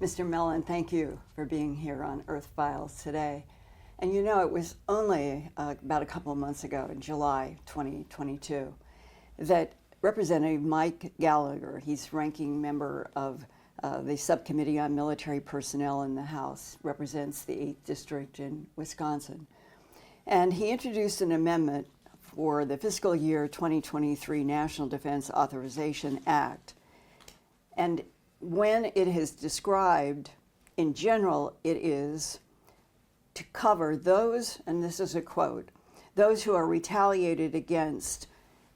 Mr. Mellon, thank you for being here on Earth Files today. And you know, it was only about a couple of months ago, in July 2022, that Representative Mike Gallagher, he's ranking member of the Subcommittee on Military Personnel in the House, represents the 8th District in Wisconsin. And he introduced an amendment for the fiscal year 2023 National Defense Authorization Act. And when it is described, in general, it is to cover those, and this is a quote, those who are retaliated against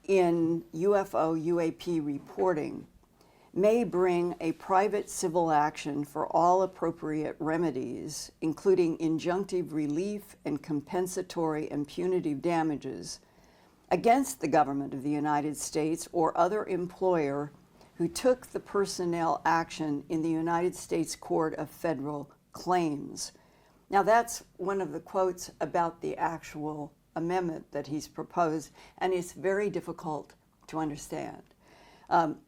in UFO UAP reporting may bring a private civil action for all appropriate remedies, including injunctive relief and compensatory and punitive damages, against the government of the United States or other employer who took the personnel action in the United States Court of Federal Claims. Now that's one of the quotes about the actual amendment that he's proposed, and it's very difficult to understand.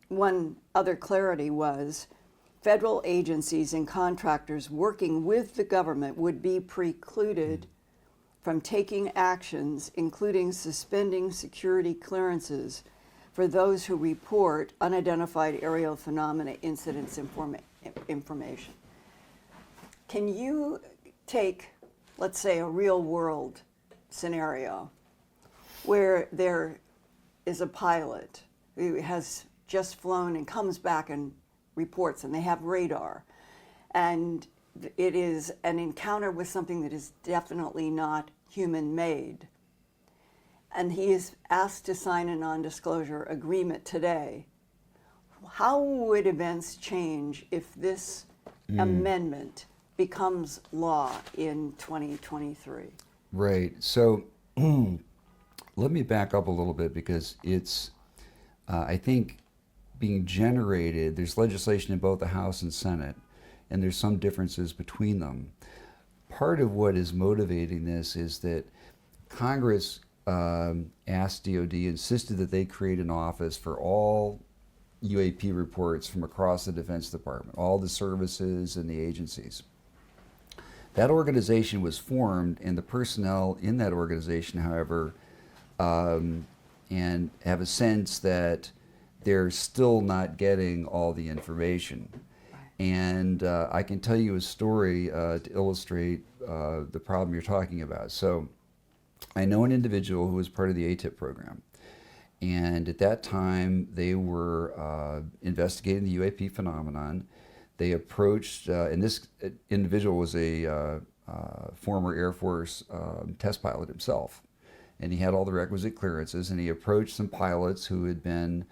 One other clarity was federal agencies and contractors working with the government would be precluded from taking actions, including suspending security clearances for those who report unidentified aerial phenomena incidents information. Can you take, let's say, a real world scenario where there is a pilot who has just flown and comes back and reports, and they have radar, and it is an encounter with something that is definitely not human-made, and he is asked to sign a non-disclosure agreement today. How would events change if this amendment becomes law in 2023? Right. So let me back up a little bit, because it's, I think, being generated, there's legislation in both the House and Senate, and there's some differences between them. Part of what is motivating this is that Congress asked DOD, insisted that they create an office for all UAP reports from across the Defense Department, all the services and the agencies. That organization was formed, and the personnel in that organization, however, and have a sense that they're still not getting all the information. And I can tell you a story to illustrate the problem you're talking about. So I know an individual who was part of the ATIP program. And at that time, they were investigating the UAP phenomenon. They approached, and this individual was a former Air Force test pilot himself. And he had all the requisite clearances, and he approached some pilots who had been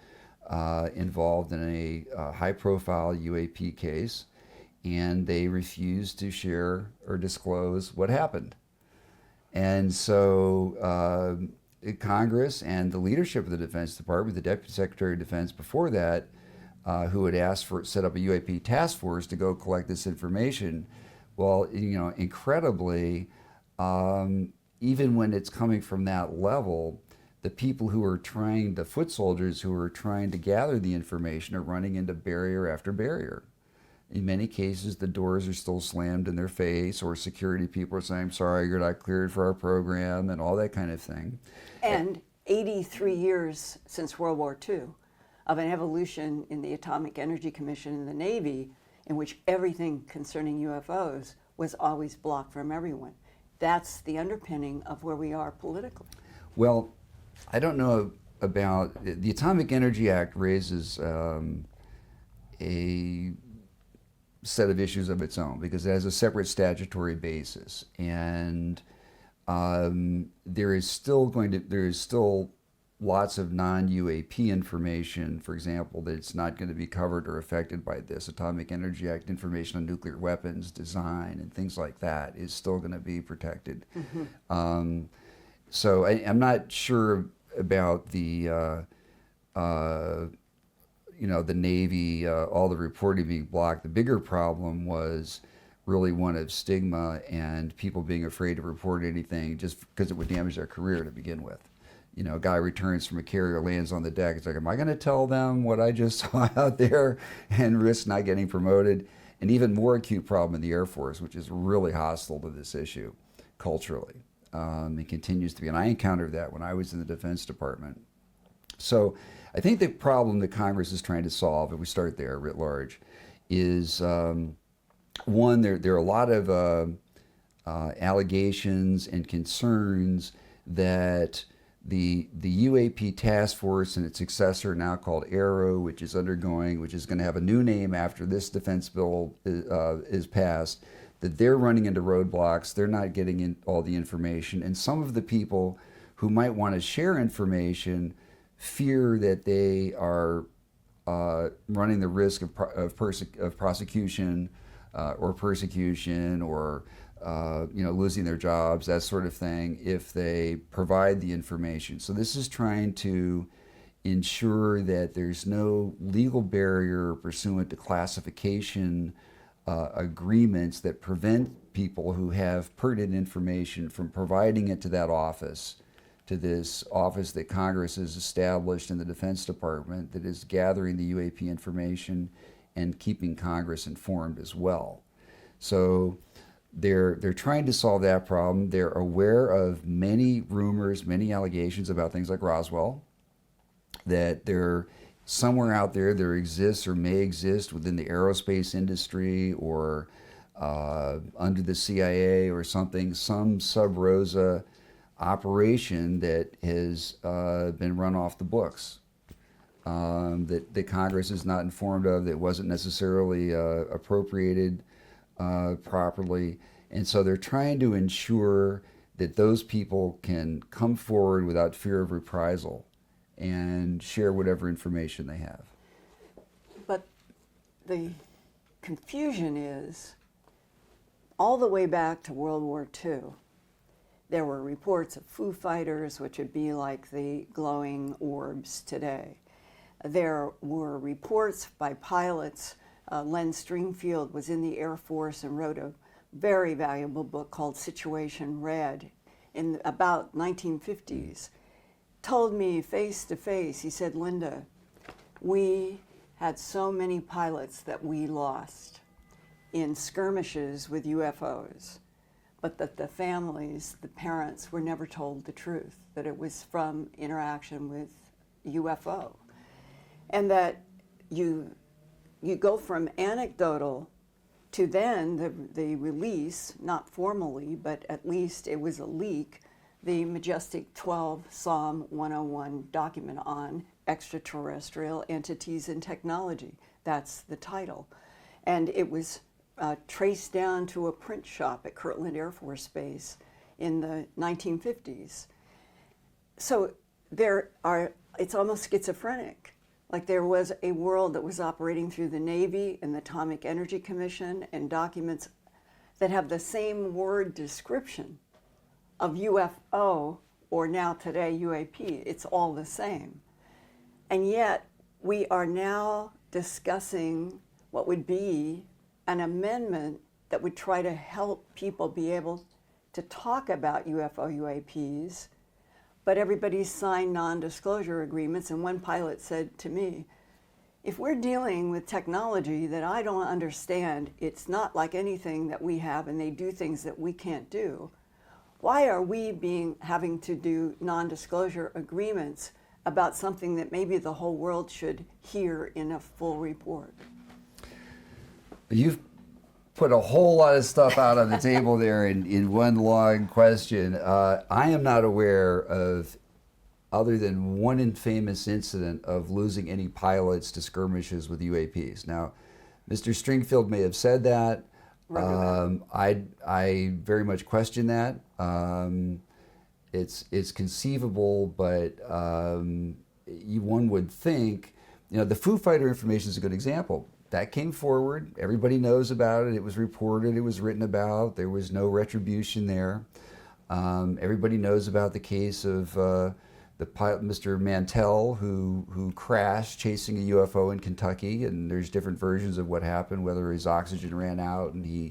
involved in a high-profile UAP case, and they refused to share or disclose what happened. And so Congress and the leadership of the Defense Department, the Deputy Secretary of Defense before that, who had asked for set up a UAP task force to go collect this information. Well, you know, incredibly, even when it's coming from that level, the people who are trying, the foot soldiers who are trying to gather the information, are running into barrier after barrier. In many cases, the doors are still slammed in their face, or security people are saying, "I'm sorry, you're not cleared for our program," and all that kind of thing. And 83 years since World War II of an evolution in the Atomic Energy Commission in the Navy, in which everything concerning UFOs was always blocked from everyone. That's the underpinning of where we are politically. Well, I don't know about, the Atomic Energy Act raises a set of issues of its own, because it has a separate statutory basis, and there is still lots of non-UAP information, for example, that's not going to be covered or affected by this. Atomic Energy Act information on nuclear weapons design and things like that is still going to be protected. Mm-hmm. So I'm not sure about the the Navy, all the reporting being blocked. The bigger problem was really one of stigma and people being afraid to report anything just because it would damage their career to begin with. You know, a guy returns from a carrier, lands on the deck. It's like, am I going to tell them what I just saw out there and risk not getting promoted? an even more acute problem in the Air Force, which is really hostile to this issue culturally. It continues to be, and I encountered that when I was in the Defense Department. So I think the problem that Congress is trying to solve, if we start there writ large, is one, there are a lot of allegations and concerns that the UAP task force and its successor, now called ARROW, which is going to have a new name after this defense bill is passed, that they're running into roadblocks. They're not getting in all the information, and some of the people who might want to share information fear that they are running the risk of prosecution or persecution or losing their jobs, that sort of thing, if they provide the information. So this is trying to ensure that there's no legal barrier pursuant to classification agreements that prevent people who have pertinent information from providing it to that office, to this office that Congress has established in the Defense Department that is gathering the UAP information and keeping Congress informed as well. So they're trying to solve that problem. They're aware of many rumors, many allegations about things like Roswell, that there somewhere out there exists or may exist within the aerospace industry or under the CIA or something, some sub rosa operation that has been run off the books, that Congress is not informed of, that wasn't necessarily appropriated properly. And so they're trying to ensure that those people can come forward without fear of reprisal and share whatever information they have. But the confusion is, all the way back to World War II, there were reports of Foo Fighters, which would be like the glowing orbs today. There were reports by pilots. Len Stringfield was in the Air Force and wrote a very valuable book called Situation Red in about 1950s. Told me face to face, he said, "Linda, we had so many pilots that we lost in skirmishes with UFOs, but that the families, the parents, were never told the truth, that it was from interaction with UFO." And that you go from anecdotal to then the release, not formally, but at least it was a leak, the Majestic 12 Psalm 101 document on extraterrestrial entities and technology. That's the title. And it was traced down to a print shop at Kirtland Air Force Base in the 1950s. So it's almost schizophrenic. Like there was a world that was operating through the Navy and the Atomic Energy Commission and documents that have the same word description of UFO, or now today UAP. It's all the same. And yet we are now discussing what would be an amendment that would try to help people be able to talk about UFO, UAPs, but everybody's signed non-disclosure agreements. And one pilot said to me, "If we're dealing with technology that I don't understand, it's not like anything that we have, and they do things that we can't do, why are we having to do non-disclosure agreements about something that maybe the whole world should hear in a full report?" You've put a whole lot of stuff out on the table there in one long question. I am not aware of, other than one infamous incident, of losing any pilots to skirmishes with UAPs. Now, Mr. Stringfield may have said that. I very much question that. It's conceivable, but one would think, the Foo Fighter information is a good example. That came forward. Everybody knows about it. It was reported. It was written about. There was no retribution there. Everybody knows about the case of the pilot, Mr. Mantell, who crashed chasing a UFO in Kentucky, and there's different versions of what happened, whether his oxygen ran out and he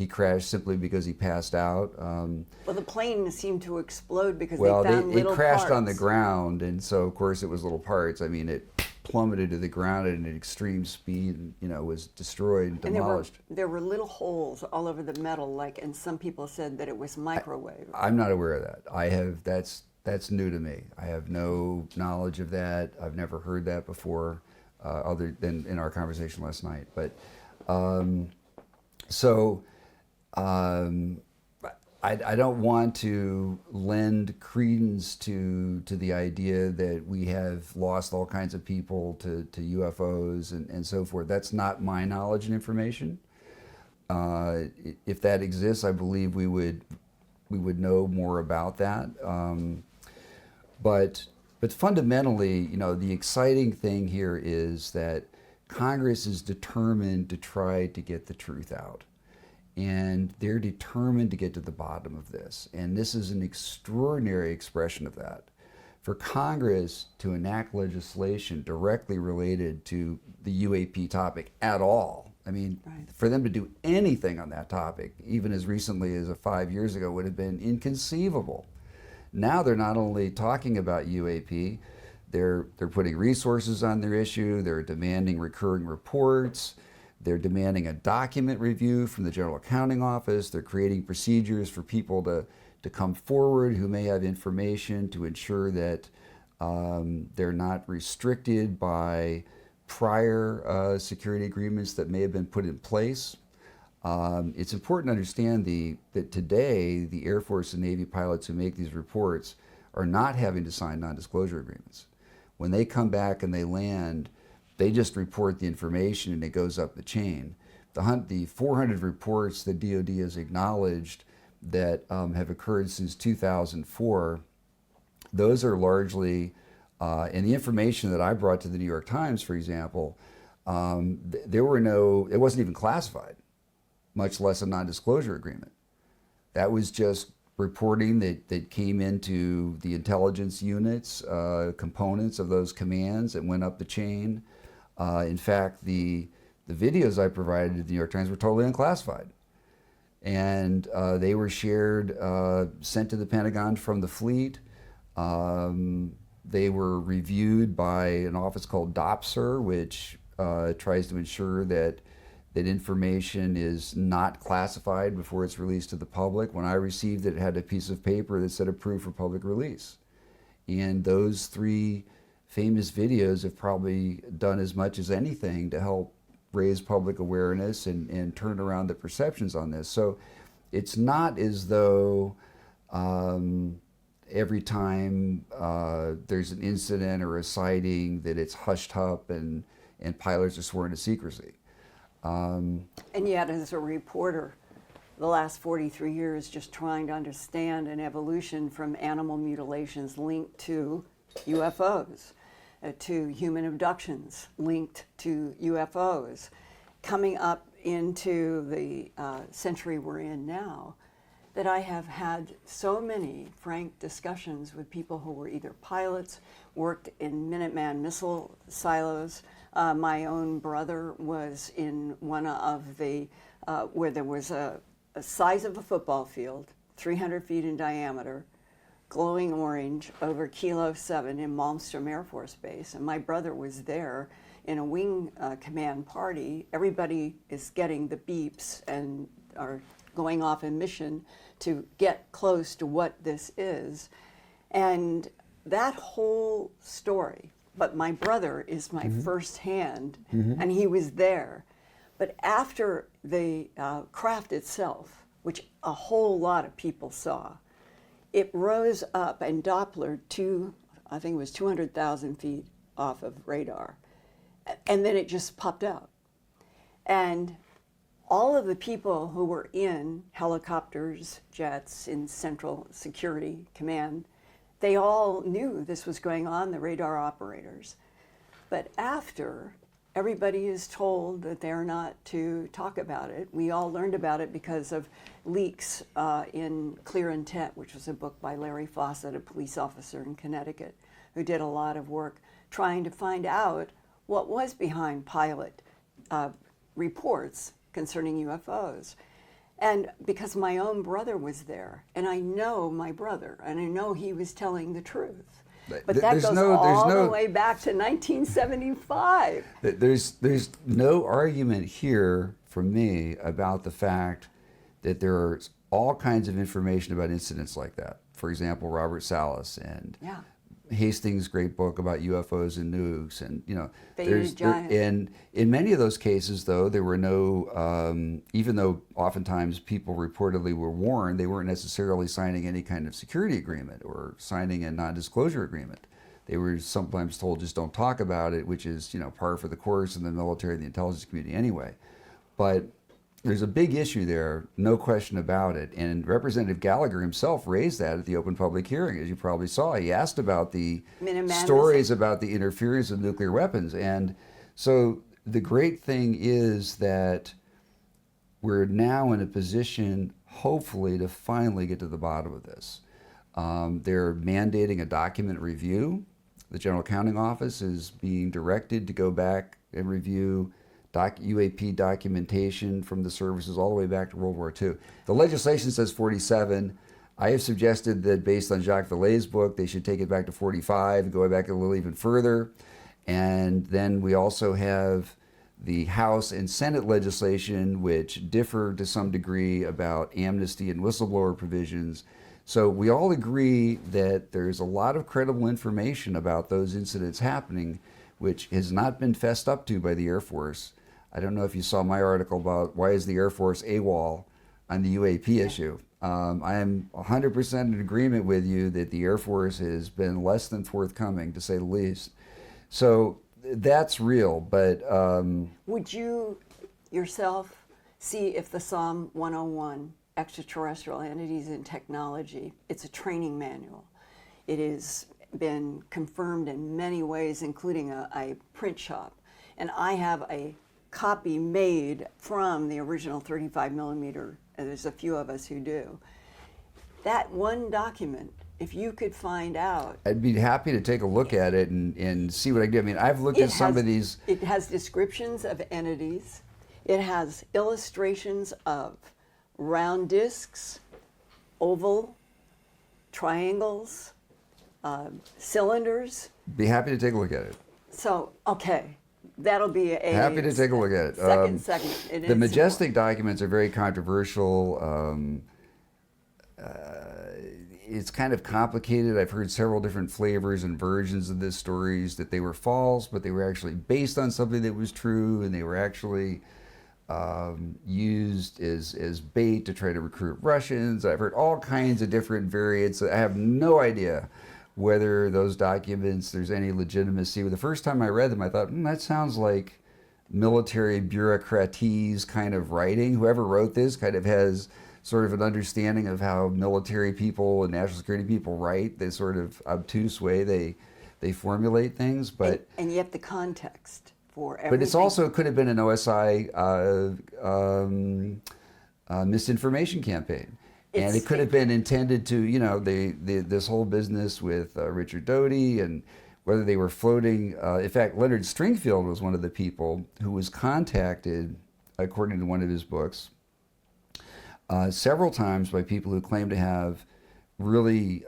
crashed simply because he passed out. Well, the plane seemed to explode because they found little it crashed parts on the ground, and so of course it was little parts. I mean, plummeted to the ground at an extreme speed and, you know, was destroyed and demolished. And there were little holes all over the metal, and some people said that it was microwave. I'm not aware of that. That's new to me. I have no knowledge of that. I've never heard that before, other than in our conversation last night. But I don't want to lend credence to the idea that we have lost all kinds of people to UFOs and so forth. That's not my knowledge and information. If that exists, I believe we would know more about that. But fundamentally, you know, the exciting thing here is that Congress is determined to try to get the truth out. And they're determined to get to the bottom of this. And this is an extraordinary expression of that. For Congress to enact legislation directly related to the UAP topic at all, I mean, right. For them to do anything on that topic, even as recently as 5 years ago, would have been inconceivable. Now they're not only talking about UAP, they're putting resources on their issue, they're demanding recurring reports, they're demanding a document review from the General Accounting Office. They're creating procedures for people to come forward who may have information to ensure that they're not restricted by prior security agreements that may have been put in place. It's important to understand that today the Air Force and Navy pilots who make these reports are not having to sign non-disclosure agreements. When they come back and they land, they just report the information and it goes up the chain. The 400 reports that DoD has acknowledged that have occurred since 2004, those are largely, and the information that I brought to the New York Times, for example, it wasn't even classified, much less a non-disclosure agreement. That was just reporting that came into the intelligence units, components of those commands that went up the chain. In fact, the videos I provided to the New York Times were totally unclassified. And they were shared, sent to the Pentagon from the fleet. They were reviewed by an office called DOPSR, which tries to ensure that information is not classified before it's released to the public. When I received it, it had a piece of paper that said approved for public release. And those 3 famous videos have probably done as much as anything to help raise public awareness and turn around the perceptions on this. So it's not as though every time there's an incident or a sighting that it's hushed up and pilots are sworn to secrecy. And yet, as a reporter, the last 43 years just trying to understand an evolution from animal mutilations linked to UFOs, to human abductions linked to UFOs, coming up into the century we're in now, that I have had so many frank discussions with people who were either pilots, worked in Minuteman missile silos. My own brother was in one of the, where there was a size of a football field, 300 feet in diameter, glowing orange over Kilo 7 in Malmstrom Air Force Base. And my brother was there in a wing command party. Everybody is getting the beeps and are going off in mission to get close to what this is. And that whole story, but my brother is my firsthand, and he was there. But after the craft itself, which a whole lot of people saw, it rose up and Dopplered to, I think it was 200,000 feet off of radar. And then it just popped out. And all of the people who were in helicopters, jets, in Central Security Command, they all knew this was going on, the radar operators. But after, everybody is told that they're not to talk about it. We all learned about it because of leaks in Clear Intent, which was a book by Larry Fawcett, a police officer in Connecticut, who did a lot of work trying to find out what was behind pilot reports concerning UFOs. And because my own brother was there, and I know my brother, and I know he was telling the truth. But that goes all the way back to 1975. There's no argument here from me about the fact that there are all kinds of information about incidents like that. For example, Robert Salas and Hastings' great book about UFOs and nukes, and and in many of those cases, though, there were no, even though oftentimes people reportedly were warned, they weren't necessarily signing any kind of security agreement or signing a non-disclosure agreement. They were sometimes told just don't talk about it, which is par for the course in the military and the intelligence community anyway. But there's a big issue there, no question about it. And Representative Gallagher himself raised that at the open public hearing, as you probably saw. He asked about the stories about the interference of nuclear weapons. And so the great thing is that we're now in a position, hopefully, to finally get to the bottom of this. They're mandating a document review. The General Accounting Office is being directed to go back and review UAP documentation from the services all the way back to World War II. The legislation says 47. I have suggested that based on Jacques Vallée's book, they should take it back to 45, go back a little even further. And then we also have the House and Senate legislation, which differ to some degree about amnesty and whistleblower provisions. So we all agree that there's a lot of credible information about those incidents happening, which has not been fessed up to by the Air Force. I don't know if you saw my article about why is the Air Force AWOL on the UAP issue. I am 100% in agreement with you that the Air Force has been less than forthcoming, to say the least. So that's real, but... Would you yourself see if the Psalm 101, Extraterrestrial Entities and Technology, it's a training manual. It has been confirmed in many ways, including a print shop. And I have a copy made from the original 35 millimeter, and there's a few of us who do. That one document, if you could find out... I'd be happy to take a look at it and see what I can do. I mean, I've looked at some of these... It has descriptions of entities. It has illustrations of round discs, oval, triangles, cylinders. Be happy to take a look at it. So, okay. That'll be a... Happy to take a look at it. Second. The Majestic documents are very controversial. It's kind of complicated. I've heard several different flavors and versions of this stories, that they were false, but they were actually based on something that was true, and they were actually used as bait to try to recruit Russians. I've heard all kinds of different variants. I have no idea whether those documents, there's any legitimacy. The first time I read them, I thought, that sounds like military bureaucraties kind of writing. Whoever wrote this kind of has sort of an understanding of how military people and national security people write, this sort of obtuse way they formulate things. But and yet the context for everything. But it's also could have been an OSI misinformation campaign. And it could have been intended to, this whole business with Richard Doty and whether they were floating. In fact, Leonard Stringfield was one of the people who was contacted, according to one of his books, several times by people who claimed to have really,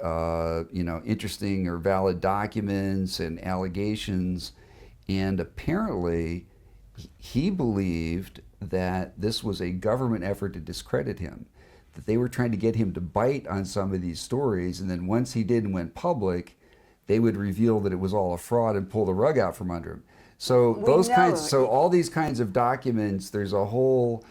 interesting or valid documents and allegations. And apparently, he believed that this was a government effort to discredit him, that they were trying to get him to bite on some of these stories, and then once he did and went public, they would reveal that it was all a fraud and pull the rug out from under him. So all these kinds of documents, there's a whole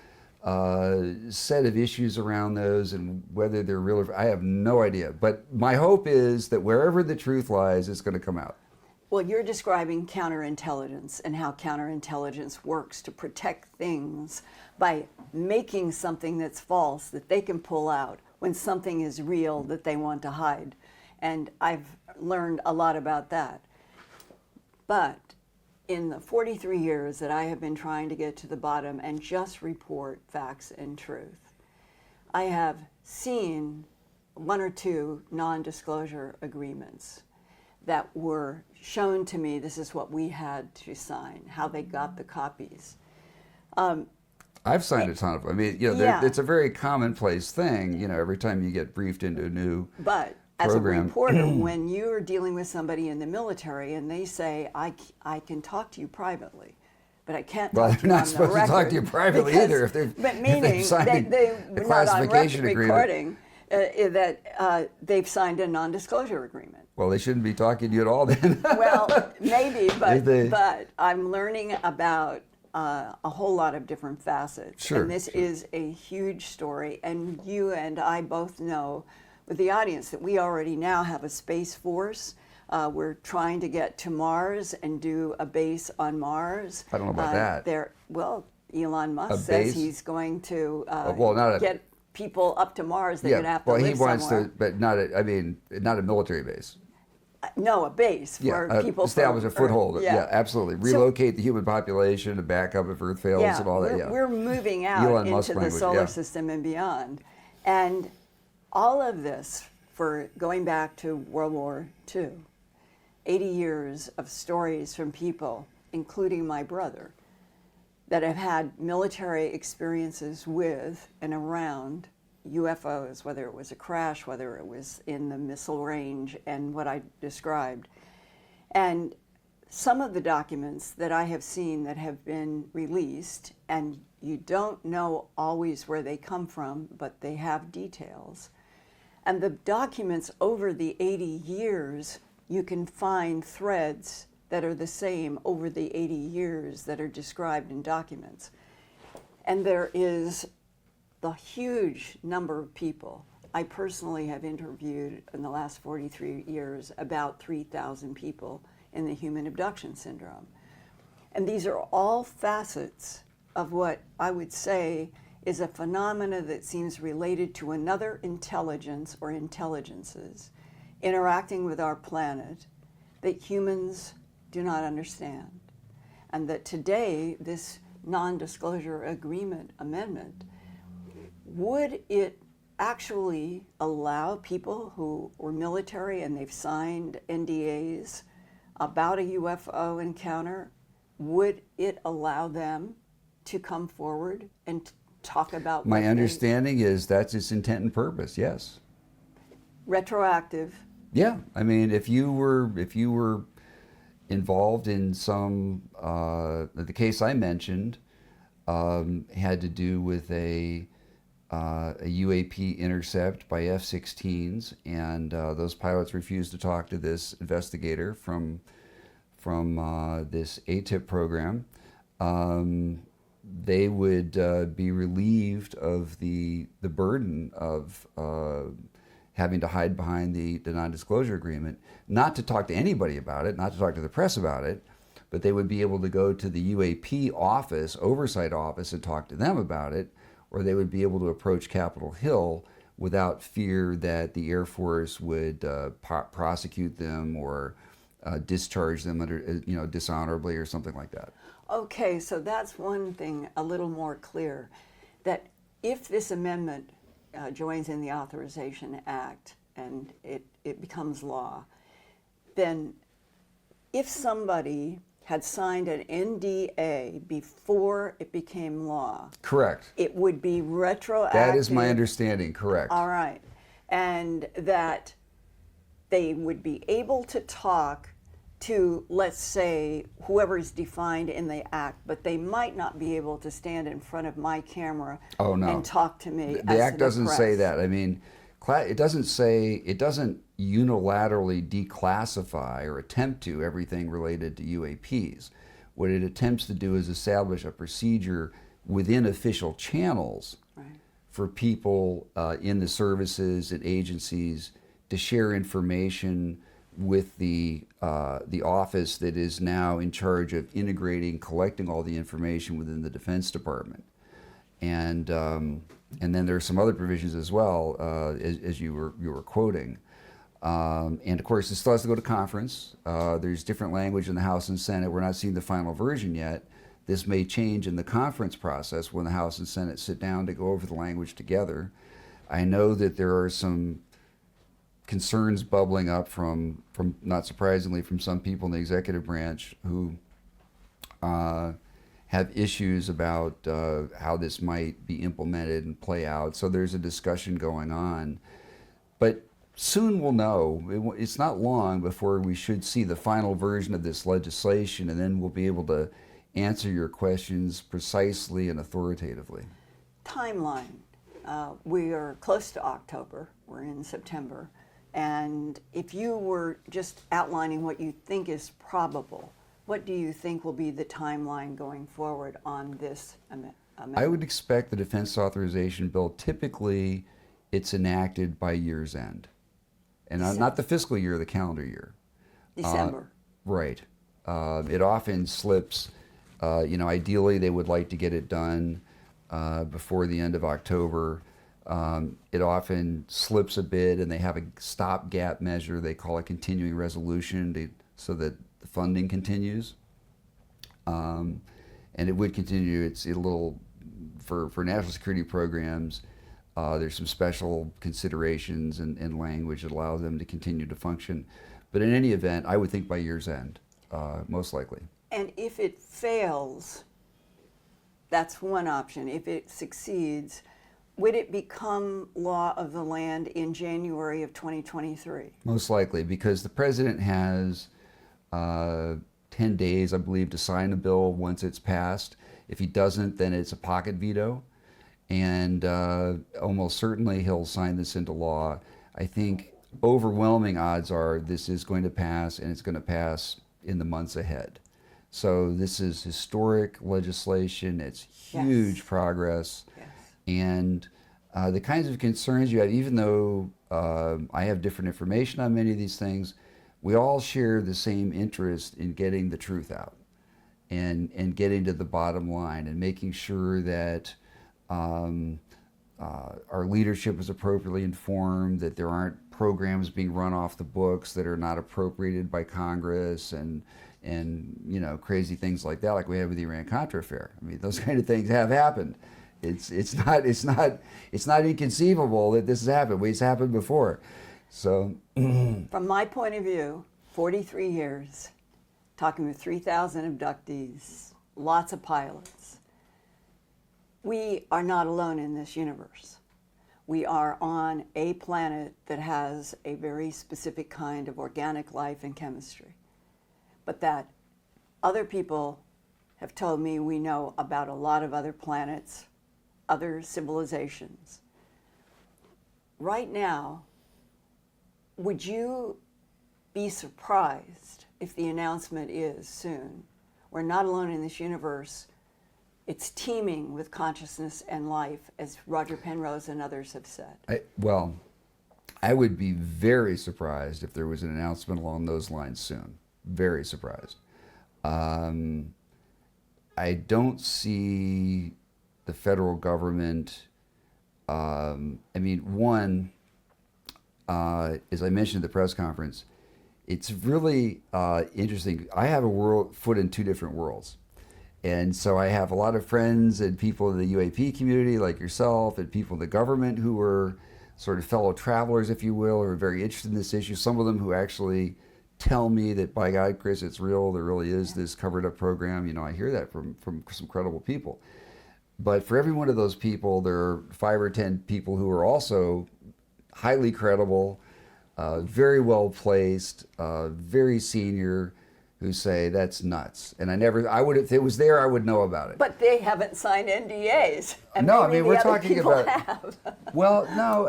set of issues around those, and whether they're real or I have no idea. But my hope is that wherever the truth lies, it's going to come out. Well, you're describing counterintelligence and how counterintelligence works to protect things by making something that's false that they can pull out when something is real that they want to hide. And I've learned a lot about that. But in the 43 years that I have been trying to get to the bottom and just report facts and truth, I have seen one or two non-disclosure agreements that were shown to me. This is what we had to sign, how they got the copies. I've signed a ton of them. I mean, it's a very commonplace thing, every time you get briefed into a new as a program. reporter, when you're dealing with somebody in the military and they say, I can talk to you privately, but I can't Well, talk to they're you not on the supposed to record. talk to you privately because- either if they've, But if meaning they've signed that they a were not on classification agreement. recording, that they've signed a non-disclosure agreement. Well, they shouldn't be talking to you at all then. Well, maybe, they- but I'm learning about a whole lot of different facets. Sure, And this is a huge story. And you and I both know with the audience that we already now have a space force. We're trying to get to Mars and do a base on Mars. I don't know about that. Well, Elon Musk A says base? he's going to well, not a- get people up to Mars. They're going to have to well, live he wants somewhere. to, but not a, I mean, not a military base. No, a base for people. Establish from a foothold. Earth. Yeah, absolutely. Relocate the human population to back up if Earth fails Yeah, and all that. Yeah, we're moving out Elon Musk into the language, solar yeah. system and beyond. And all of this, for going back to World War II, 80 years of stories from people, including my brother, that have had military experiences with and around UFOs, whether it was a crash, whether it was in the missile range, and what I described. And some of the documents that I have seen that have been released, and you don't know always where they come from, but they have details. And the documents over the 80 years, you can find threads that are the same over the 80 years that are described in documents. And there is the huge number of people. I personally have interviewed in the last 43 years about 3,000 people in the human abduction syndrome. And these are all facets of what I would say is a phenomena that seems related to another intelligence or intelligences interacting with our planet that humans do not understand. And that today, this non-disclosure agreement amendment, would it actually allow people who were military and they've signed NDAs about a UFO encounter, would it allow them to come forward and talk about My what understanding is that's its intent and purpose. Yes. retroactive? Yeah. I mean, if you were involved in some, the case I mentioned had to do with a UAP intercept by F-16s, and those pilots refused to talk to this investigator from this ATIP program. They would be relieved of the burden of having to hide behind the non-disclosure agreement, not to talk to anybody about it, not to talk to the press about it, but they would be able to go to the UAP office, oversight office, and talk to them about it, or they would be able to approach Capitol Hill without fear that the Air Force would prosecute them or discharge them under, dishonorably or something like that. Okay, so that's one thing a little more clear, that if this amendment joins in the Authorization Act and it becomes law, then if somebody had signed an NDA before it became law, Correct. it would be retroactive. That is my understanding, correct. All right. And that they would be able to talk to, let's say, whoever is defined in the act, but they might not be able to stand in front of my camera and talk to me. The act doesn't say that. I mean, it doesn't unilaterally declassify or attempt to everything related to UAPs. What it attempts to do is establish a procedure within official channels for people in the services and agencies to share information with the office that is now in charge of integrating, collecting all the information within the Defense Department. And then there are some other provisions as well, as you were quoting. And of course, this still has to go to conference. There's different language in the House and Senate. We're not seeing the final version yet. This may change in the conference process when the House and Senate sit down to go over the language together. I know that there are some concerns bubbling up from not surprisingly, from some people in the executive branch who have issues about how this might be implemented and play out. So there's a discussion going on. But soon we'll know. It's not long before we should see the final version of this legislation, and then we'll be able to answer your questions precisely and authoritatively. Timeline. We are close to October. We're in September. And if you were just outlining what you think is probable, what do you think will be the timeline going forward on this amendment? I would expect the defense authorization bill, typically it's enacted by year's end. And not the fiscal year, the calendar year. December. Right. It often slips. Ideally they would like to get it done before the end of October. It often slips a bit, and they have a stopgap measure they call a continuing resolution so that the funding continues. And it would continue. It's a little, for national security programs, there's some special considerations and language that allows them to continue to function. But in any event, I would think by year's end, most likely. And if it fails, that's one option. If it succeeds, would it become law of the land in January of 2023? Most likely, because the president has 10 days, I believe, to sign a bill once it's passed. If he doesn't, then it's a pocket veto. And almost certainly he'll sign this into law. I think overwhelming odds are this is going to pass, and it's going to pass in the months ahead. So this is historic legislation. It's huge progress. Yes. And the kinds of concerns you have, even though I have different information on many of these things, we all share the same interest in getting the truth out and getting to the bottom line and making sure that our leadership is appropriately informed, that there aren't programs being run off the books that are not appropriated by Congress, and crazy things like that, like we have with the Iran-Contra affair. I mean, those kind of things have happened. It's not inconceivable that this has happened. It's happened before. So, from my point of view, 43 years, talking with 3,000 abductees, lots of pilots, we are not alone in this universe. We are on a planet that has a very specific kind of organic life and chemistry, but that other people have told me we know about a lot of other planets, other civilizations. Right now, would you be surprised if the announcement is soon, we're not alone in this universe, it's teeming with consciousness and life, as Roger Penrose and others have said? I would be very surprised if there was an announcement along those lines soon. Very surprised. I don't see the federal government, as I mentioned at the press conference, it's really interesting. I have foot in two different worlds. And so I have a lot of friends and people in the UAP community like yourself, and people in the government who are sort of fellow travelers, if you will, who are very interested in this issue. Some of them who actually tell me that, by God, Chris, it's real. There really is this covered up program. I hear that from some credible people. But for every one of those people, there are 5 or 10 people who are also highly credible, very well placed, very senior, who say that's nuts. And if it was there, I would know about it. But they haven't signed NDAs. And no, maybe we're the other talking people about. have. Well, no,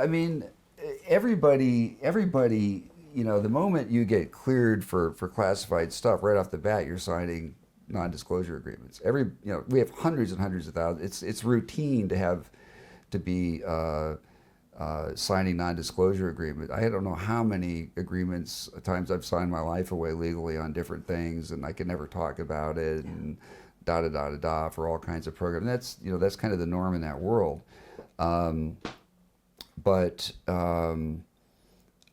everybody. The moment you get cleared for classified stuff, right off the bat, you're signing non-disclosure agreements. We have hundreds and hundreds of thousands. It's routine to be signing non-disclosure agreement. I don't know how many times I've signed my life away legally on different things, and I can never talk about it, and da for all kinds of programs. That's kind of the norm in that world. But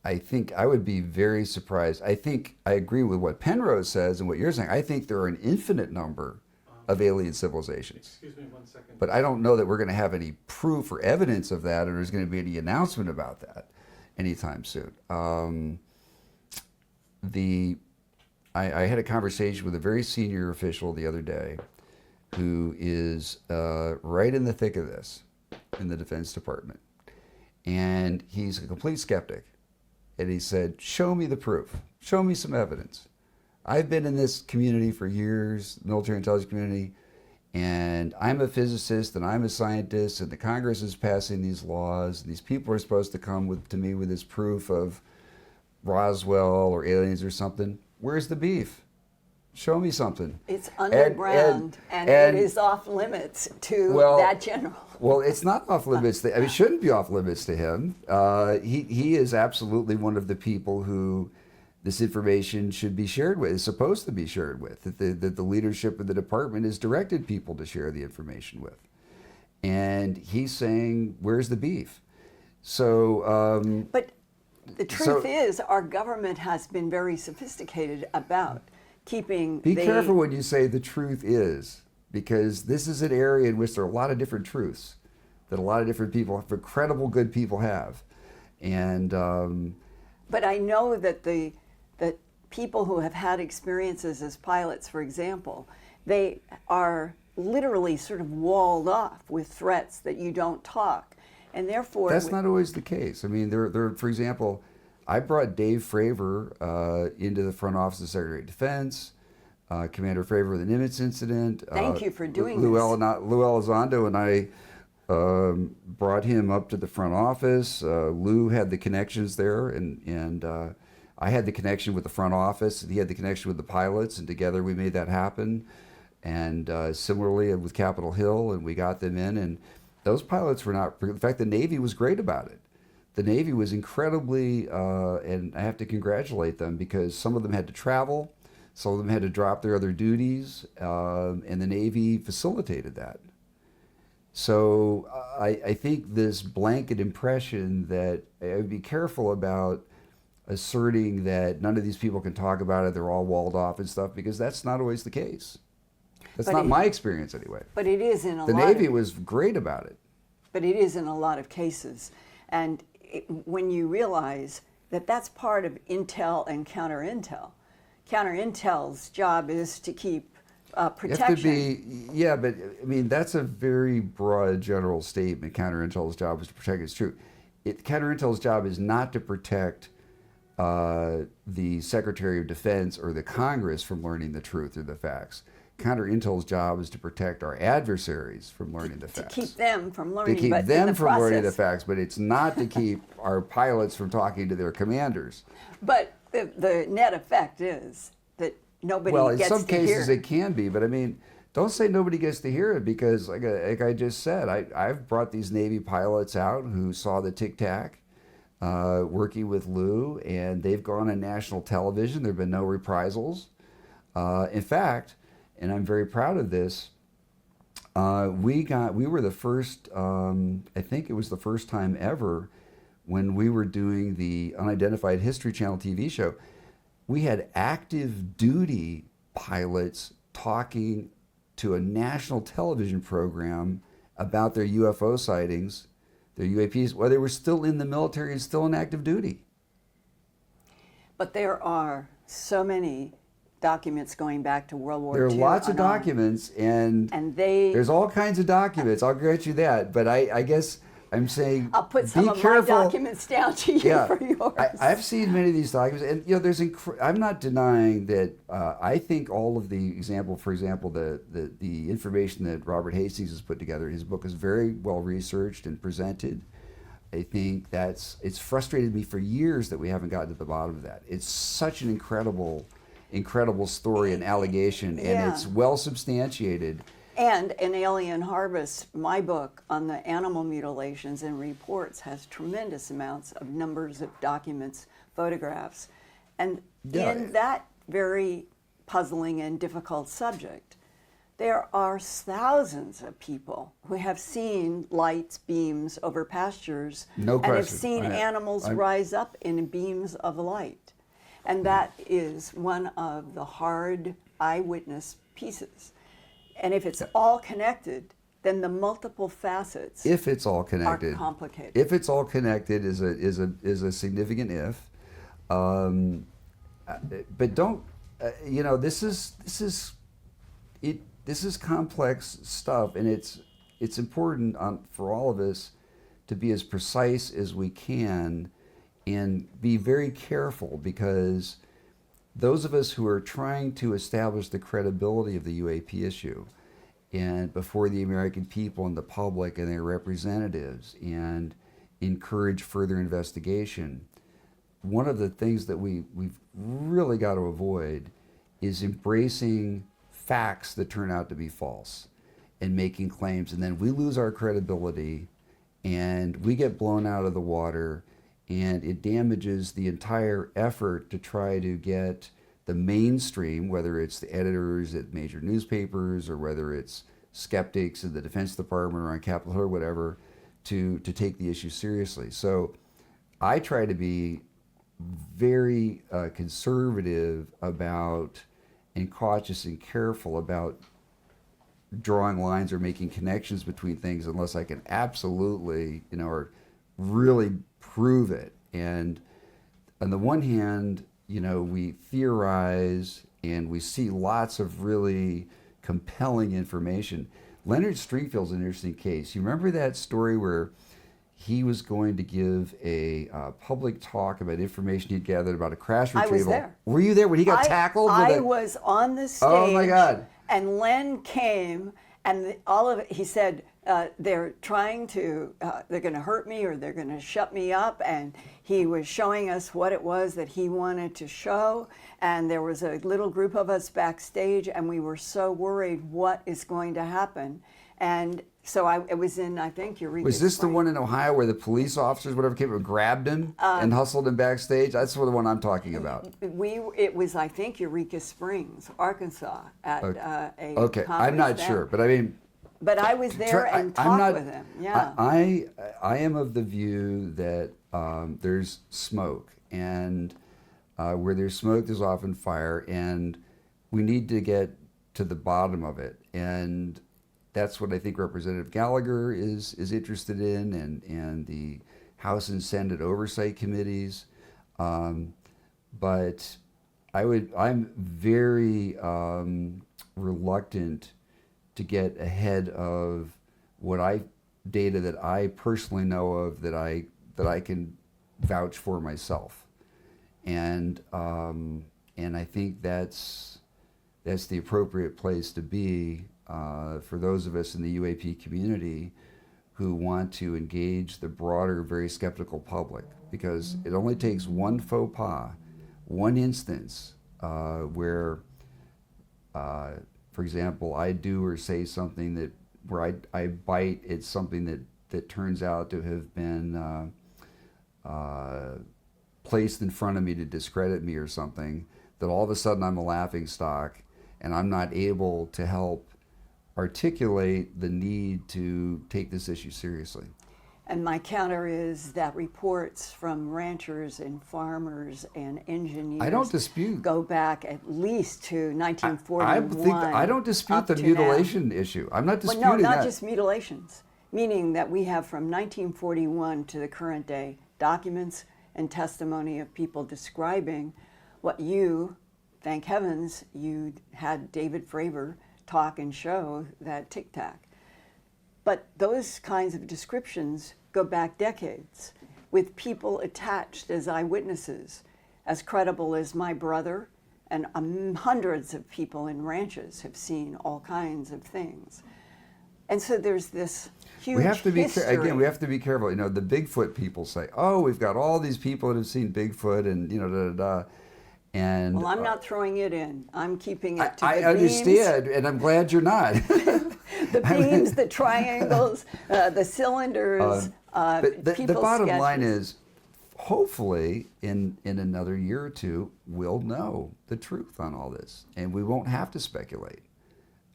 I think I would be very surprised. I think I agree with what Penrose says and what you're saying. I think there are an infinite number of alien civilizations. Excuse me 1 second. But I don't know that we're going to have any proof or evidence of that, or there's going to be any announcement about that anytime soon. I had a conversation with a very senior official the other day who is right in the thick of this in the Defense Department. And he's a complete skeptic. and he said, show me the proof. Show me some evidence. I've been in this community for years, military intelligence community, and I'm a physicist and I'm a scientist, and the Congress is passing these laws, and these people are supposed to come to me with this proof of Roswell or aliens or something. Where's the beef? Show me something. It's underground, and it is off limits to that general. Well, it's not off limits. It shouldn't be off limits to him. He is absolutely one of the people who this information should be shared with, is supposed to be shared with, that the leadership of the department has directed people to share the information with. And he's saying, where's the beef? So... but the truth is, our government has been very sophisticated about keeping Be careful when you say the truth is, because this is an area in which there are a lot of different truths that a lot of different people, credible, good people have. And... but I know that that people who have had experiences as pilots, for example, they are literally sort of walled off with threats that you don't talk. And therefore... That's not always the case. I mean, for example, I brought Dave Fravor into the front office of the Secretary of Defense, Commander Fravor of the Nimitz incident. Thank you for doing Lou this. Lou Elizondo and I brought him up to the front office. Lou had the connections there, and I had the connection with the front office, and he had the connection with the pilots, and together we made that happen. And similarly with Capitol Hill, and we got them in, and those pilots were not... In fact, the Navy was great about it. The Navy was incredibly, and I have to congratulate them, because some of them had to travel, some of them had to drop their other duties, and the Navy facilitated that. So I think this blanket impression that I would be careful about asserting that none of these people can talk about it, they're all walled off and stuff, because that's not always the case. That's not my experience anyway. But it is in a lot of... The Navy was great about it. But it is in a lot of cases. And when you realize that that's part of intel and counterintel. Counterintel's job is to keep protection. You have to be, yeah, but I mean, that's a very broad general statement. Counterintel's job is to protect its truth. Counterintel's job is not to protect the Secretary of Defense or the Congress from learning the truth or the facts. Counterintel's job is to protect our adversaries from learning the facts. To keep them from learning, to keep but them in the from process, learning the facts, but it's not to keep our pilots from talking to their commanders. But the net effect is that nobody Well, in gets some to hear. cases it can be, but I mean, don't say nobody gets to hear it, because like I just said, I've brought these Navy pilots out who saw the Tic Tac working with Lou, and they've gone on national television. There have been no reprisals. In fact, and I'm very proud of this, we were the first, I think it was the first time ever, when we were doing the Unidentified History Channel TV show, we had active duty pilots talking to a national television program about their UFO sightings, their UAPs, while they were still in the military and still in active duty. But there are so many documents going back to World War II. There are lots of documents, and there's all kinds of documents. I'll grant you that. But I guess I'm saying, I'll put some of my documents down to you for yours. I've seen many of these documents, and you know, there's. I'm not denying that. I think all of the for example, the information that Robert Hastings has put together, his book is very well researched and presented. I think it's frustrated me for years that we haven't gotten to the bottom of that. It's such an incredible story and allegation, and it's well substantiated. And in Alien Harvest, my book on the animal mutilations and reports has tremendous amounts of numbers of documents, photographs. And in that very puzzling and difficult subject, there are thousands of people who have seen lights, beams over pastures, and have seen animals rise up in beams of light. And that is one of the hard eyewitness pieces. And if it's all connected, then the multiple facets are complicated. If it's all connected is a significant if. But don't you know, this is complex stuff, and it's important for all of us to be as precise as we can and be very careful, because those of us who are trying to establish the credibility of the UAP issue and before the American people and the public and their representatives and encourage further investigation, one of the things that we've really got to avoid is embracing facts that turn out to be false and making claims, and then we lose our credibility and we get blown out of the water, and it damages the entire effort to try to get the mainstream, whether it's the editors at major newspapers or whether it's skeptics in the Defense Department or on Capitol Hill or whatever, to take the issue seriously. So I try to be very conservative about and cautious and careful about drawing lines or making connections between things unless I can absolutely, or really prove it. And on the one hand, we theorize and we see lots of really compelling information. Leonard Stringfield's an interesting case. You remember that story where he was going to give a public talk about information he'd gathered about a crash retrieval? I was there. Were you there when he got tackled? I was on the stage. Oh my God. And Len came, and all of it, he said, they're trying to, they're going to hurt me or they're going to shut me up. And he was showing us what it was that he wanted to show. And there was a little group of us backstage, and we were so worried what is going to happen. And so it was in, I think, Eureka. Was this Springs. the one in Ohio where the police officers, whatever, came and grabbed him and hustled him backstage? That's the one I'm talking about. It was, I think, Eureka Springs, Arkansas, at a Okay, I'm not sure, but I mean. But I was there and talked with him. Yeah. I am of the view that there's smoke, and where there's smoke, there's often fire, and we need to get to the bottom of it. And that's what I think Representative Gallagher is interested in, and the House and Senate oversight committees. But I'm very reluctant to get ahead of data that I personally know of that I can vouch for myself, and I think that's the appropriate place to be for those of us in the UAP community who want to engage the broader, very skeptical public, because it only takes one faux pas, one instance where, for example, I do or say something where I bite at something that turns out to have been placed in front of me to discredit me or something, that all of a sudden I'm a laughingstock and I'm not able to help articulate the need to take this issue seriously. And my counter is that reports from ranchers and farmers and engineers I don't dispute. Go back at least to 1941. I don't dispute the mutilation issue. I'm not disputing well, no, not that. just mutilations, meaning that we have from 1941 to the current day documents and testimony of people describing what you, thank heavens, you had David Fravor talk and show that tic-tac. But those kinds of descriptions go back decades with people attached as eyewitnesses, as credible as my brother, and hundreds of people in ranches have seen all kinds of things. And so there's this huge we have to be history. again. We have to be careful. The Bigfoot people say, "Oh, we've got all these people that have seen Bigfoot," and da da da. And well, I'm not throwing it in. I'm keeping it to I the understand, and I'm glad you're not. The beams, the triangles, the cylinders. The bottom sketches. line is, hopefully, in another year or two, we'll know the truth on all this, and we won't have to speculate.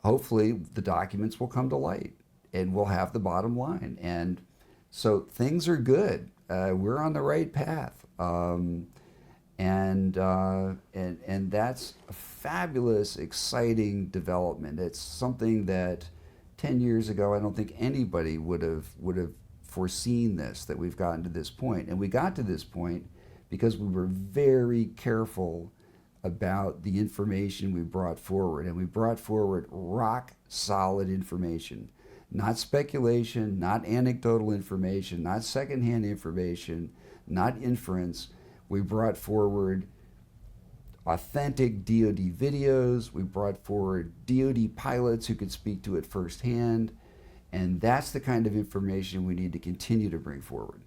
Hopefully, the documents will come to light, and we'll have the bottom line. And so things are good. We're on the right path. And that's a fabulous, exciting development. It's something that 10 years ago, I don't think anybody would have foreseen this, that we've gotten to this point. And we got to this point because we were very careful about the information we brought forward. And we brought forward rock solid information, not speculation, not anecdotal information, not secondhand information, not inference. We brought forward authentic DoD videos. We brought forward DoD pilots who could speak to it firsthand. And that's the kind of information we need to continue to bring forward.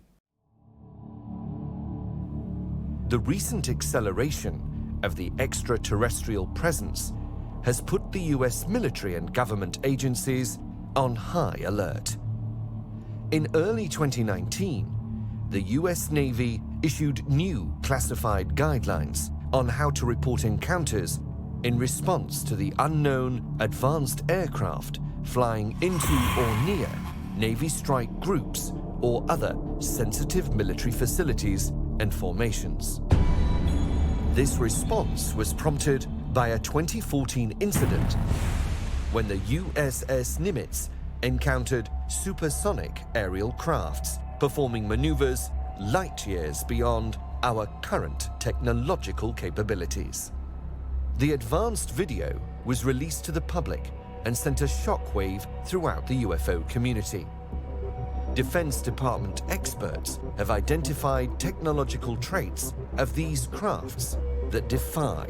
The recent acceleration of the extraterrestrial presence has put the US military and government agencies on high alert. In early 2019, the US Navy issued new classified guidelines on how to report encounters in response to the unknown advanced aircraft flying into or near Navy strike groups or other sensitive military facilities and formations. This response was prompted by a 2014 incident when the USS Nimitz encountered supersonic aerial crafts performing maneuvers light years beyond our current technological capabilities. The advanced video was released to the public and sent a shockwave throughout the UFO community. Defense Department experts have identified technological traits of these crafts that defy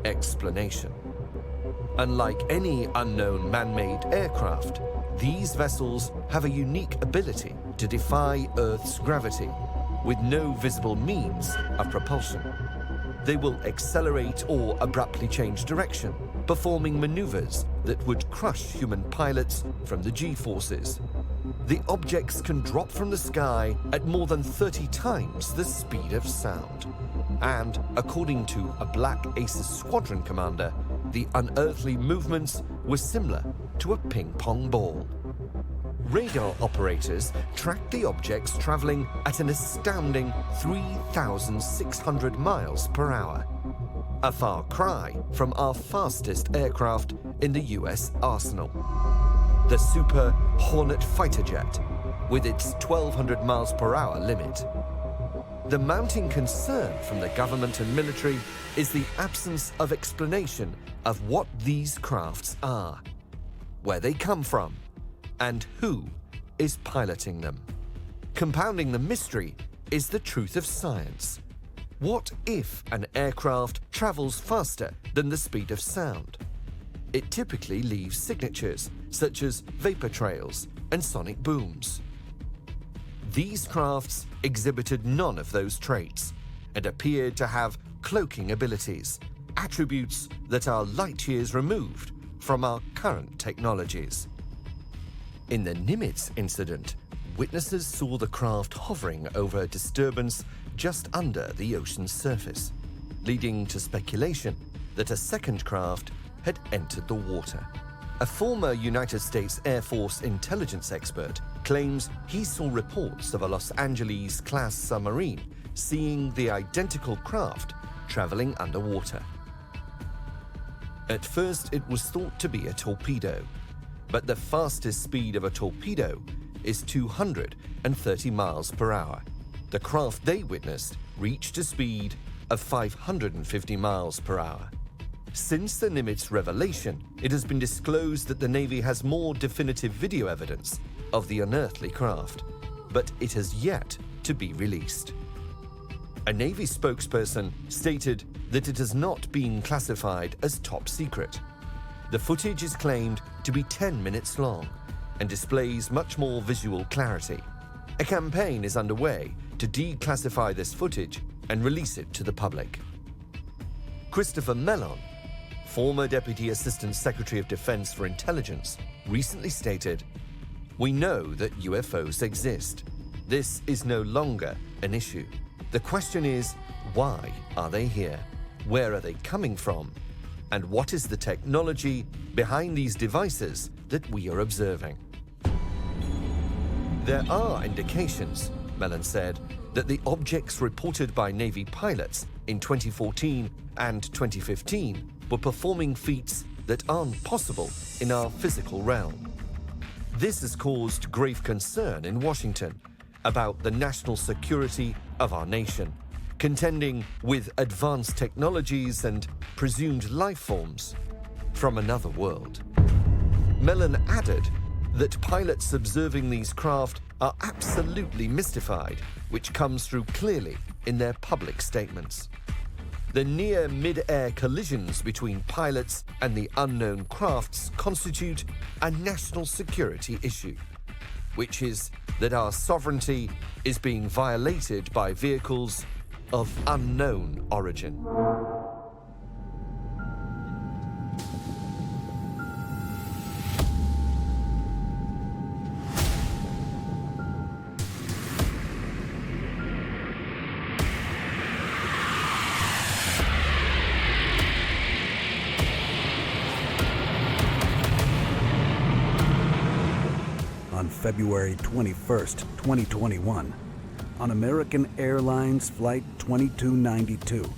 explanation. Unlike any unknown man-made aircraft, these vessels have a unique ability to defy Earth's gravity with no visible means of propulsion. They will accelerate or abruptly change direction, performing maneuvers that would crush human pilots from the G-forces. The objects can drop from the sky at more than 30 times the speed of sound. And, according to a Black Aces squadron commander, the unearthly movements were similar to a ping-pong ball. Radar operators tracked the objects traveling at an astounding 3,600 miles per hour, a far cry from our fastest aircraft in the US arsenal, the Super Hornet fighter jet, with its 1,200 miles per hour limit. The mounting concern from the government and military is the absence of explanation of what these crafts are, where they come from, and who is piloting them. Compounding the mystery is the truth of science. What if an aircraft travels faster than the speed of sound? It typically leaves signatures, such as vapor trails and sonic booms. These crafts exhibited none of those traits and appeared to have cloaking abilities, attributes that are light years removed from our current technologies. In the Nimitz incident, witnesses saw the craft hovering over a disturbance just under the ocean's surface, leading to speculation that a second craft had entered the water. A former United States Air Force intelligence expert claims he saw reports of a Los Angeles-class submarine seeing the identical craft traveling underwater. At first, it was thought to be a torpedo, but the fastest speed of a torpedo is 230 miles per hour. The craft they witnessed reached a speed of 550 miles per hour. Since the Nimitz revelation, it has been disclosed that the Navy has more definitive video evidence of the unearthly craft, but it has yet to be released. A Navy spokesperson stated that it has not been classified as top secret. The footage is claimed to be 10 minutes long and displays much more visual clarity. A campaign is underway to declassify this footage and release it to the public. Christoper Mellon, former Deputy Assistant Secretary of Defense for Intelligence, recently stated, "We know that UFOs exist. This is no longer an issue. The question is, why are they here? Where are they coming from? And what is the technology behind these devices that we are observing?" There are indications, Mellon said, that the objects reported by Navy pilots in 2014 and 2015 were performing feats that aren't possible in our physical realm. This has caused grave concern in Washington about the national security of our nation, contending with advanced technologies and presumed life forms from another world. Mellon added that pilots observing these craft are absolutely mystified, which comes through clearly in their public statements. The near mid-air collisions between pilots and the unknown crafts constitute a national security issue, which is that our sovereignty is being violated by vehicles of unknown origin. On February 21st, 2021, on American Airlines Flight 2292,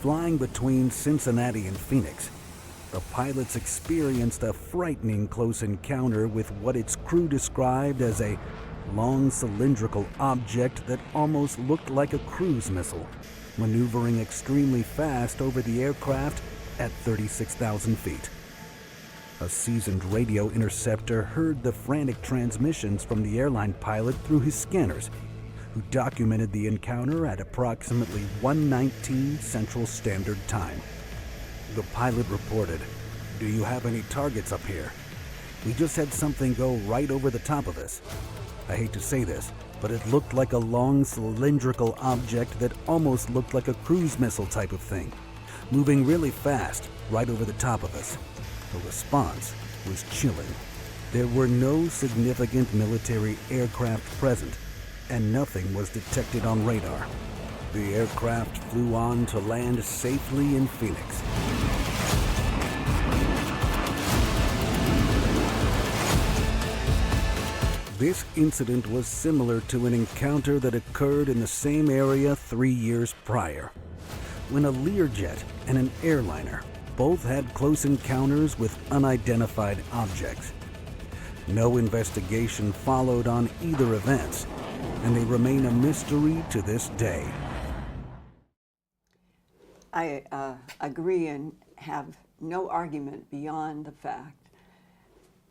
flying between Cincinnati and Phoenix, the pilots experienced a frightening close encounter with what its crew described as a long cylindrical object that almost looked like a cruise missile, maneuvering extremely fast over the aircraft at 36,000 feet. A seasoned radio interceptor heard the frantic transmissions from the airline pilot through his scanners, who documented the encounter at approximately 1:19 Central Standard Time. The pilot reported, "Do you have any targets up here? We just had something go right over the top of us. I hate to say this, but it looked like a long cylindrical object that almost looked like a cruise missile type of thing, moving really fast right over the top of us." The response was chilling. There were no significant military aircraft present, and nothing was detected on radar. The aircraft flew on to land safely in Phoenix. This incident was similar to an encounter that occurred in the same area 3 years prior, when a Learjet and an airliner both had close encounters with unidentified objects. No investigation followed on either events, and they remain a mystery to this day. I agree and have no argument beyond the fact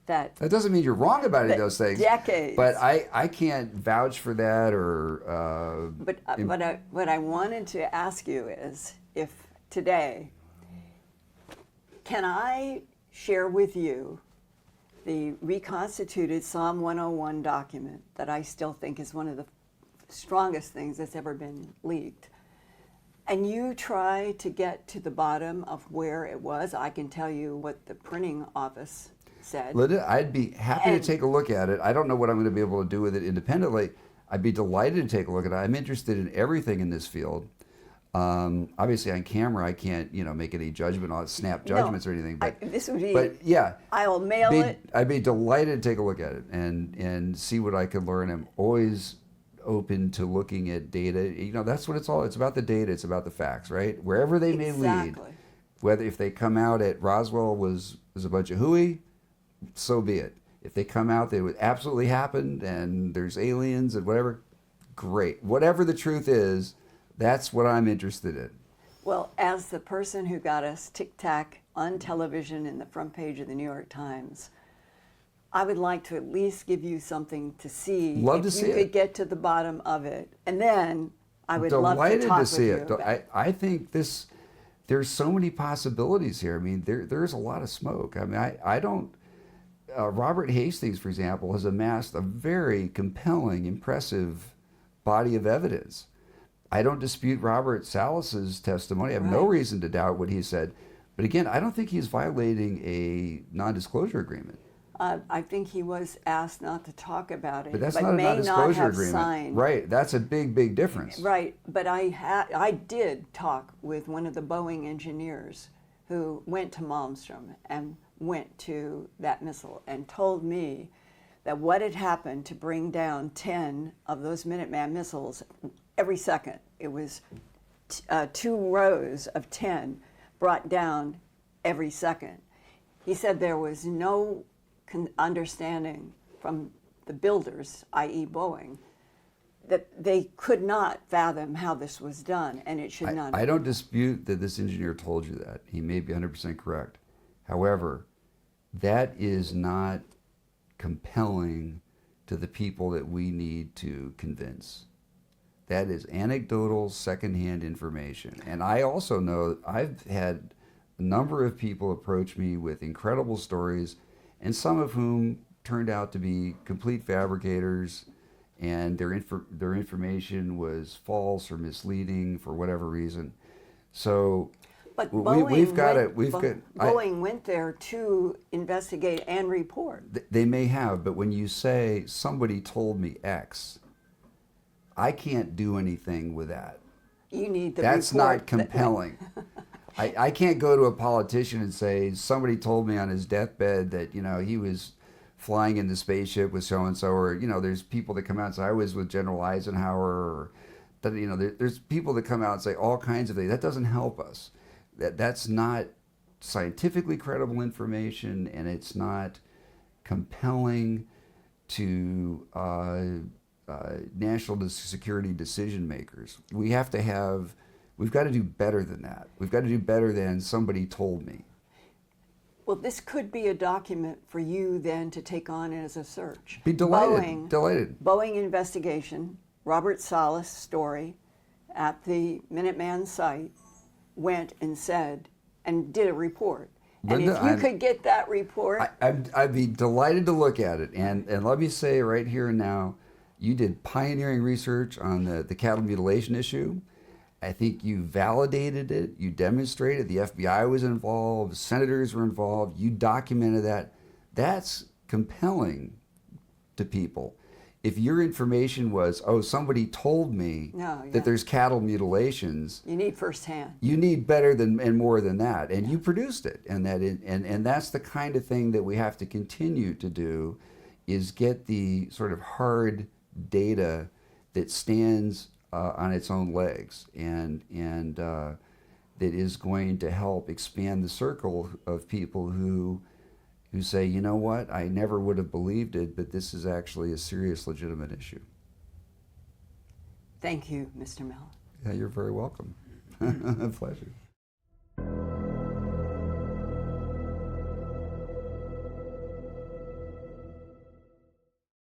that That doesn't mean you're wrong about any of that those things. decades- But I can't vouch for that or. But what I wanted to ask you is, if today, can I share with you the reconstituted Psalm 101 document that I still think is one of the strongest things that's ever been leaked? And you try to get to the bottom of where it was. I can tell you what the printing office said. I'd be happy to take a look at it. I don't know what I'm going to be able to do with it independently. I'd be delighted to take a look at it. I'm interested in everything in this field. Obviously, on camera, I can't, make any judgment on snap judgments or anything. But this would be. But yeah, I'll mail it. I'd be delighted to take a look at it and see what I could learn. I'm always open to looking at data. That's what it's all. It's about the data. It's about the facts, right? Wherever they may lead. Exactly. Whether if they come out at Roswell was a bunch of hooey, so be it. If they come out that it absolutely happened and there's aliens and whatever, great. Whatever the truth is, that's what I'm interested in. Well, as the person who got us Tic Tac on television in the front page of the New York Times, I would like to at least give you something to see. Love to if see you it. could get to the bottom of it. And then I would love to Delighted talk to see with it. you about I think there's so many possibilities here. I mean, there's a lot of smoke. I mean, I don't. Robert Hastings, for example, has amassed a very compelling, impressive body of evidence. I don't dispute Robert Salas's testimony. I have no reason to doubt what he said. But again, I don't think he's violating a non-disclosure agreement. I think he was asked not to talk about it, But that's not a may not non-disclosure have agreement. signed. Right, that's a big, big difference. Right, but I did talk with one of the Boeing engineers who went to Malmstrom and went to that missile and told me that what had happened to bring down 10 of those Minuteman missiles every second. It was 2 rows of 10 brought down every second. He said there was no understanding from the builders, i.e. Boeing, that they could not fathom how this was done, and it should not. I don't dispute that this engineer told you that. He may be 100% correct. However, that is not compelling to the people that we need to convince. That is anecdotal, secondhand information. And I also know I've had a number of people approach me with incredible stories, and some of whom turned out to be complete fabricators, and their information was false or misleading for whatever reason. So But Boeing went there to investigate and report. They may have, but when you say somebody told me X, I can't do anything with that. You need the That's report. not compelling. I can't go to a politician and say, somebody told me on his deathbed that, he was flying in the spaceship with so-and-so, or, there's people that come out and say, I was with General Eisenhower, or, there's people that come out and say all kinds of things. That doesn't help us. That's not scientifically credible information, and it's not compelling to national security decision makers. We've got to do better than that. We've got to do better than somebody told me. Well, this could be a document for you then to take on as a search. Be delighted. Delighted. Boeing investigation, Robert Salas' story at the Minuteman site, went and said, and did a report. Linda, and if you could get that report. I'd be delighted to look at it. And let me say right here and now, you did pioneering research on the cattle mutilation issue. I think you validated it. You demonstrated the FBI was involved, senators were involved. You documented that. That's compelling to people. If your information was, somebody told me that there's cattle mutilations, you need firsthand. You need better than and more than that, and you produced it, and that's the kind of thing that we have to continue to do, is get the sort of hard data that stands on its own legs, and that is going to help expand the circle of people who say, you know what, I never would have believed it, but this is actually a serious, legitimate issue. Thank you, Mr. Mellon. Yeah, you're very welcome. A pleasure.